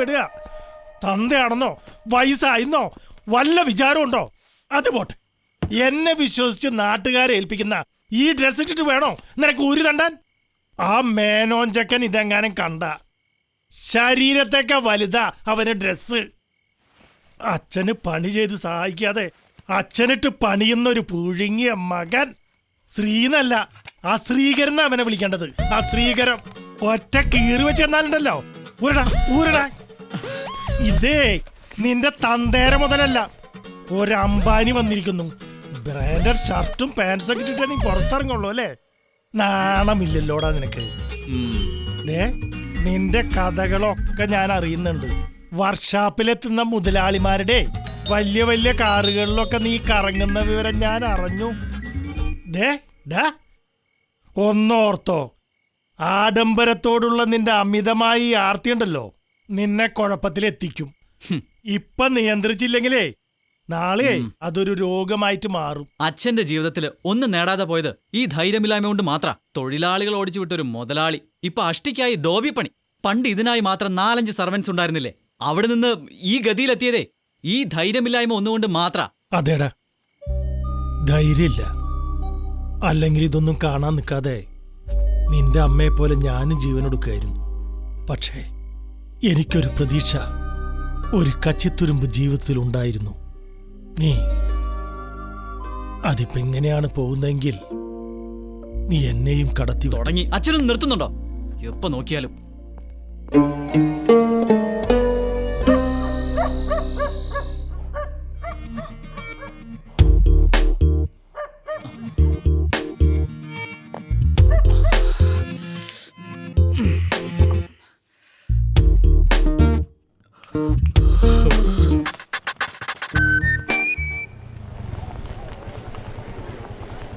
പെടുക. തന്തയാണെന്നോ വയസ്സായിരുന്നോ വല്ല വിചാരമുണ്ടോ? അത് പോട്ടെ, എന്നെ വിശ്വസിച്ച് നാട്ടുകാരെ ഏൽപ്പിക്കുന്ന ഈ ഡ്രസ് ഇട്ടിട്ട് വേണോ നിനക്ക് ഊരി തണ്ടാൻ? ആ മേനോഞ്ചക്കൻ ഇതെങ്ങാനും കണ്ട ശരീരത്തേക്കാ വലുതാ അവന് ഡ്രസ്സ്. അച്ഛന് പണി ചെയ്ത് സഹായിക്കാതെ അച്ഛനിട്ട് പണിയുന്നൊരു പുഴുങ്ങിയ മകൻ. ശ്രീന്നല്ല, ആ ശ്രീകരൻ അവനെ വിളിക്കേണ്ടത്. ആ ശ്രീകരം ഒറ്റ കീറി വെച്ച് എന്നാലുണ്ടല്ലോ. ഊരടാ ഊരടാ. ഇതേ നിന്റെ തന്തേര മുതലല്ല, ഒരമ്പാനി വന്നിരിക്കുന്നു. ബ്രാൻഡഡ് ഷർട്ടും പാൻസൊക്കെ ഇട്ടിട്ട് നീ പുറത്തിറങ്ങുള്ളൂ അല്ലേ? നാണമില്ലല്ലോടാ നിനക്ക്. നിന്റെ കഥകളൊക്കെ ഞാൻ അറിയുന്നുണ്ട്. വർക്ക്ഷോപ്പിലെത്തുന്ന മുതലാളിമാരുടെ വലിയ വലിയ കാറുകളിലൊക്കെ നീ കറങ്ങുന്ന വിവരം ഞാൻ അറിഞ്ഞു. ഒന്നോർത്തോ, ആഡംബരത്തോടുള്ള നിന്റെ അമിതമായ ആർത്തിയുണ്ടല്ലോ നിന്നെ കുഴപ്പത്തിലെത്തിക്കും. ഇപ്പൊ നിയന്ത്രിച്ചില്ലെങ്കിലേ നാളെ അതൊരു രോഗമായിട്ട് മാറും. അച്ഛന്റെ ജീവിതത്തിൽ ഒന്നും നേടാതെ പോയത് ഈ ധൈര്യമില്ലായ്മ കൊണ്ട് മാത്രം. തൊഴിലാളികൾ ഓടിച്ചു വിട്ടൊരു മുതലാളി ഇപ്പൊ അഷ്ടിക്കായി ഡോബി പണി. പണ്ട് ഇതിനായി മാത്രം 4-5 സർവൻസ് ഉണ്ടായിരുന്നില്ലേ? അവിടെ നിന്ന് ഈ ഗതിയിലെത്തിയതേ ഈ ധൈര്യമില്ലായ്മ ഒന്നുകൊണ്ട് മാത്രം. അതേടാ, ധൈര്യമില്ല. അല്ലെങ്കിൽ ഇതൊന്നും കാണാൻ നിൽക്കാതെ നിന്റെ അമ്മയെ പോലെ ഞാനും ജീവനൊടുക്കായിരുന്നു. പക്ഷേ എനിക്കൊരു പ്രതീക്ഷ, ഒരു കച്ചിത്തുരുമ്പ് ജീവിതത്തിൽ ഉണ്ടായിരുന്നു. നീ അതിപ്പോ എങ്ങനെയാണ് പോകുന്നതെങ്കിൽ നീ എന്നെയും കടത്തി തുടങ്ങി. അച്ഛനൊന്നും നിർത്തുന്നുണ്ടോ? എപ്പോ നോക്കിയാലും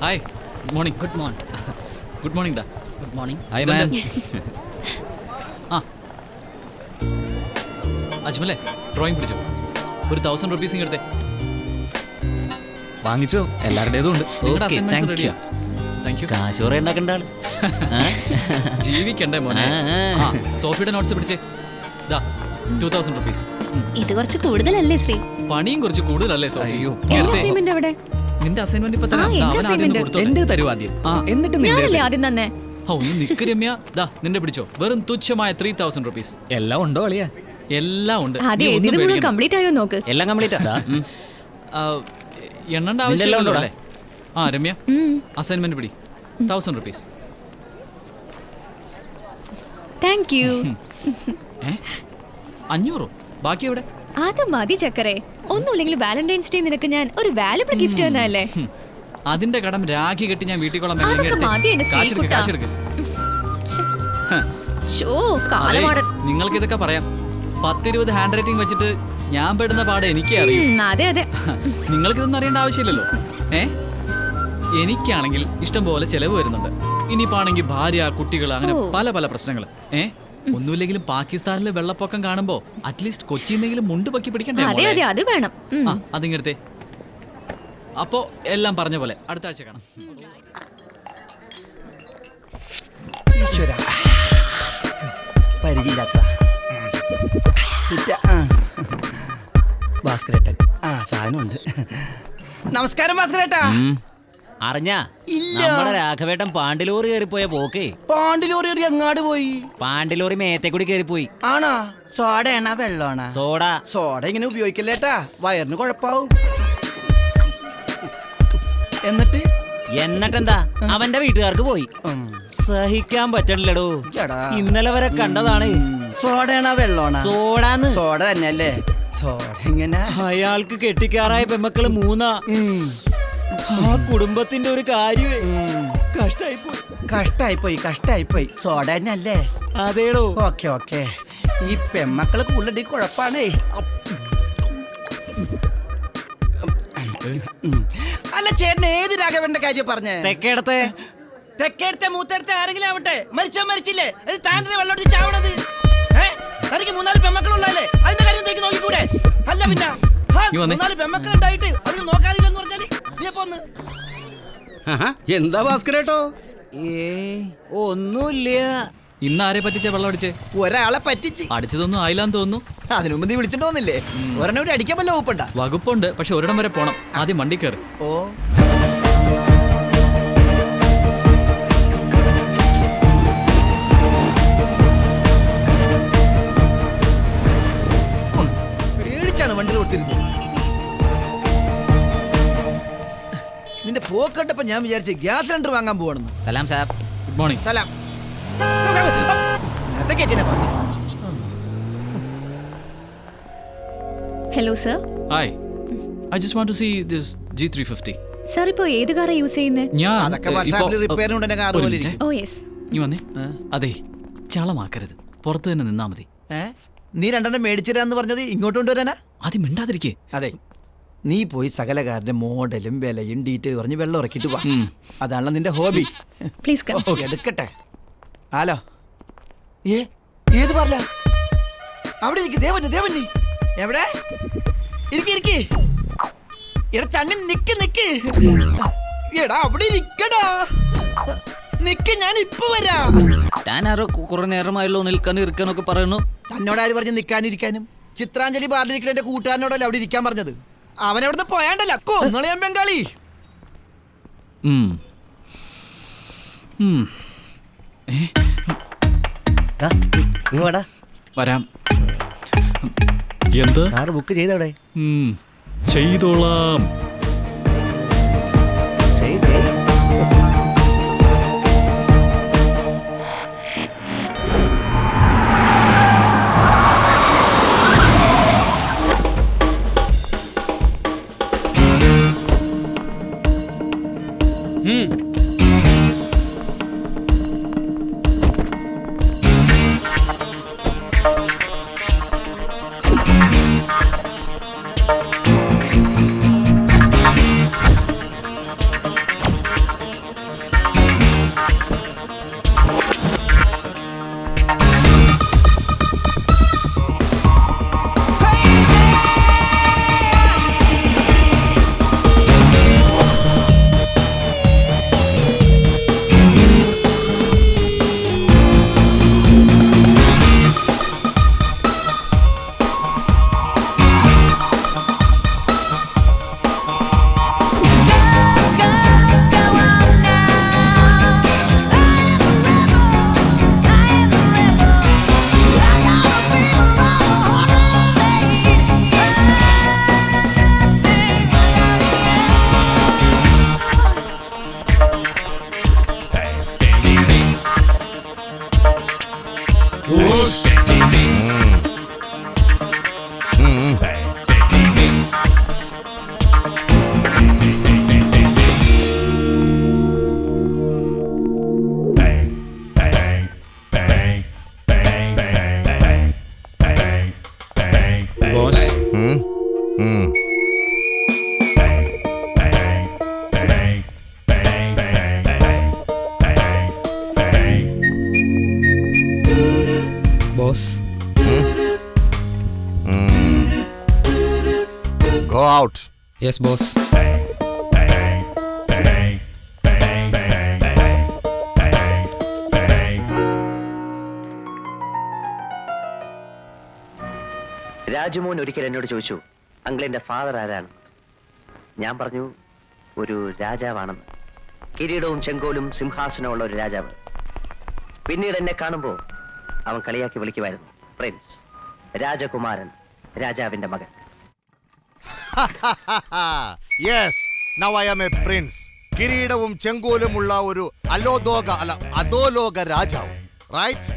hi. Good morning. Good morning. Good morning ഡാ. Good morning. Hi ma'am. ആ അജ്മലേ, ഡ്രോയിങ് പിടിച്ചോ. ഒരു 1000 rupees ഇങ്ങെടുത്തേ. വാങ്ങിച്ചോ, എല്ലാവരുടേതും ഉണ്ട്. റെഡിയാ. Thank you. കാശ് കുറെ ഉണ്ടാക്കണ്ട. ജീവിക്കണ്ടേ മോനെ. സോഫിയുടെ നോട്ട്സ് പിടിച്ചേ. 2000 rupees. ഇത് കുറച്ച് കൂടുതലല്ലേ ശ്രീ? പണിയും കുറച്ച് കൂടുതലല്ലേ സോഫി? അയ്യോ, അസൈൻമെന്റ് എവിടെ? നിന്റെ അസൈൻമെന്റ് ഇപ്പൊ തന്നെ എന്റെ തരൂ ആദ്യം. എന്നിട്ട് ഞാനല്ലേ ആദ്യം തന്നെ. ഒന്ന് നിക്ക് രമ്യ. നിന്റെ പിടിച്ചോ. വെറും തുച്ഛമായ 3000 rupees. എല്ലാം ഉണ്ടോ അളിയാ? എല്ലാം ഉണ്ട്. കംപ്ലീറ്റ് ആയോ നോക്ക്. എല്ലാം കംപ്ലീറ്റ് എണ്ണണ്ട ആവശ്യമില്ലല്ലോ. ആ രമ്യ, അസൈൻമെന്റ് പിടി. 1000 rupees. Thank you. 500? ബാക്കി എവിടെ? അത് മതി ചക്കരെ. ഒന്നുമില്ലെങ്കിൽ വാലന്റൈൻസ് ഡേ നിനക്ക് ഞാൻ ഒരു വാല്യുബിൾ ഗിഫ്റ്റ് തന്നല്ലേ. അതിന്റെ കടം രാഖി കെട്ടി ഞാൻ വീട്ടിൽ കൊള്ളാം. നിങ്ങൾക്ക് ഇതൊക്കെ പറയാം. 10-20 ഹാൻഡ് റൈറ്റിംഗ് വെച്ചിട്ട് ഞാൻ പെടുന്ന പാടെ എനിക്കേ അറിയൂ. നിങ്ങൾക്ക് ഇതൊന്നും അറിയേണ്ട ആവശ്യമില്ലല്ലോ. എനിക്കാണെങ്കിൽ ഇഷ്ടം പോലെ ചെലവ് വരുന്നുണ്ട്. ഇനിയിപ്പാണെങ്കിൽ ഭാര്യ, കുട്ടികൾ, അങ്ങനെ പല പല പ്രശ്നങ്ങൾ. ഒന്നുമില്ലെങ്കിലും പാകിസ്ഥാനിലെ വെള്ളപ്പൊക്കം കാണുമ്പോ അറ്റ്ലീസ്റ്റ് കൊച്ചിന്നെങ്കിലും മുണ്ട് പൊക്കി പിടിക്കണ്ടേ? അത് വേണം. അതിങ്ങടുത്തേ. അപ്പോ എല്ലാം പറഞ്ഞ പോലെ അടുത്ത ആഴ്ച കാണാം. പരിചയില്ലാത്ത ഭാസ്കരേട്ടൻ. സാധനമുണ്ട്. നമസ്കാരം ഭാസ്കരേട്ടാ. അറിഞ്ഞാ നമ്മുടെ രാഘവേട്ടൻ പാണ്ടിലോറി കയറിപ്പോയ പോക്കേ. പാണ്ടിലോറി എങ്ങാട് പോയി? പാണ്ടിലോറി മേത്തെ കൂടി കയറിപ്പോയി. ആണാ? സോഡയാണോ വെള്ളമാണോ? സോഡ. സോഡ ഇങ്ങനെ ഉപയോഗിക്കല്ലേട്ടാ, വയറിന് കുഴപ്പാവും. എന്നിട്ടെന്താ അവന്റെ വീട്ടുകാർക്ക് പോയി. സഹിക്കാൻ പറ്റണില്ലടോ. ഇന്നലെ വരെ കണ്ടതാണ്. സോഡയാണോ വെള്ളമാണോ? സോഡാന്ന്. സോഡ തന്നെയല്ലേ? സോഡ എങ്ങനെ? അയാൾക്ക് കെട്ടിക്കാറായ പെമ്മക്കള് 3. ആ കുടുംബത്തിന്റെ ഒരു കാര്യമേ കഷ്ടായിപ്പോയി. സോഡ തന്നെയല്ലേ? അതേടോ. ഓക്കെ. ഈ പെമ്മക്കള് കൂടുതൽ കുഴപ്പാണേ. അല്ല ചേട്ടൻ ഏത് രാഘവന്റെ കാര്യം പറഞ്ഞേ? തെക്കേടത്തെ മൂത്തേടത്തെ ആരെങ്കിലും ആവട്ടെ, മരിച്ചില്ലേ? താൻ വെള്ളം ചാവണത്. തനിക്ക് 3-4 പെമ്മക്കളുള്ളല്ലേ? അതിന്റെ കാര്യം തനിക്ക് നോക്കിക്കൂടെ? അല്ല പിന്നെ 3-4 പെമ്മക്കൾ ഉണ്ടായിട്ട് അതിന് നോക്കാറില്ലെന്ന് പറഞ്ഞാല് എന്താ ഭാസ്കരേട്ടോ? ഒന്നുമില്ല. ഇന്ന് ആരെ പറ്റിച്ച വെള്ളം അടിച്ചേ? ഒരാളെ പറ്റിച്ച്. അടിച്ചതൊന്നും ആയില്ലാന്ന് തോന്നുന്നു. അതിനു മുമ്പ് നീ വിളിച്ചിട്ട് വന്നില്ലേ? ഒരെണ്ണം കൂടി അടിക്കാൻ വല്ല വകുപ്പുണ്ട? വകുപ്പുണ്ട്, പക്ഷെ ഒരിടം വരെ പോണം. ആദ്യം വണ്ടി കയറി. ഓ പേടിച്ചാണ് വണ്ടിയിൽ കൊടുത്തിരുന്നത്. നിന്റെ പോക്കട്ടപ്പോ ഞാൻ വിചാരിച്ചു ഗ്യാസ് സിലിണ്ടർ വാങ്ങാൻ പോവാണെന്ന്. സലാം സാബ്. Good morning. സലാം. അതൊക്കെ hello sir. Hi, I just want to see this G350. Sir ഇപ്പോ ഏത് കാറാ യൂസ് ചെയ്യുന്നത്? ഞാൻ അതൊക്കെ വർഷാപ്പിൽ റിപ്പയറിനുണ്ട് എന്റെ കാർ ഒരു പോലെ മിനിറ്റ്. ഇരിക്കും. Oh yes. നീ വന്നേ. അതെ, ചളമാക്കരുത്, പുറത്ത് തന്നെ നിന്നാ മതി. നീ രണ്ടെണ്ണം മേടിച്ചിരാന്ന് പറഞ്ഞത് ഇങ്ങോട്ട് കൊണ്ടുവരാനാ? ആദ്യം മിണ്ടാതിരിക്കേ. അതെ, നീ പോയി സകല കാറിന്റെ മോഡലും വിലയും ഡീറ്റെയിൽ പറഞ്ഞ് വെള്ളം ഇറക്കിട്ട് വാ. അതാണല്ലോ നിന്റെ ഹോബി. Please come. എടുക്കട്ടെ. ഹലോ, ഏത് പറല? അവിടെ ഇരിക്ക്. ദേവന് എവിടെ? ഇരിക്കി. എടാ ചണ്ണി നിക്ക്. എടാ അവിടെ ഇരിക്കടാ. നിക്ക്, ഞാൻ ഇപ്പൊ വരാം. താനാരോ കുറെ നേരമായല്ലോ നിൽക്കാനും ഇരിക്കാനൊക്കെ പറയുന്നു. തന്നോട് ആര് പറഞ്ഞ് നിൽക്കാനും ഇരിക്കാനും? ചിത്രാഞ്ജലി ബാറിലിരിക്കുന്ന എന്റെ കൂട്ടുകാരനോടല്ലേ അവിടെ ഇരിക്കാൻ പറഞ്ഞത്. അവൻ എവിടുന്ന് പോയാണ്ടല്ല കൊന്നളിയാൻ ബംഗാളി. വരാം. എന്ത്? കാർ ബുക്ക് ചെയ്തവിടെ? ചെയ്തോളാം. Boss. Go out. Yes, boss. Rajumon ഒരിക്കൽ എന്നോട് ചോദിച്ചു, അങ്കിളിന്റെ ഫാദർ ആരാണ്? ഞാൻ പറഞ്ഞു, ഒരു രാജാവാണെന്ന്. കിരീടവും ചെങ്കോലും സിംഹാസനവും ഉള്ള ഒരു രാജാവ്. പിന്നീട് എന്നെ കാണുമ്പോൾ അവൻ കളിയാക്കി വിളിക്കുമായിരുന്നു, പ്രിൻസ്, രാജകുമാരൻ, രാജാവിന്റെ മകൻ. Yes, now I am a prince. കിരീടവും ചെങ്കോലുമുള്ള ഒരു അധോലോക രാജാവ്, റൈറ്റ്?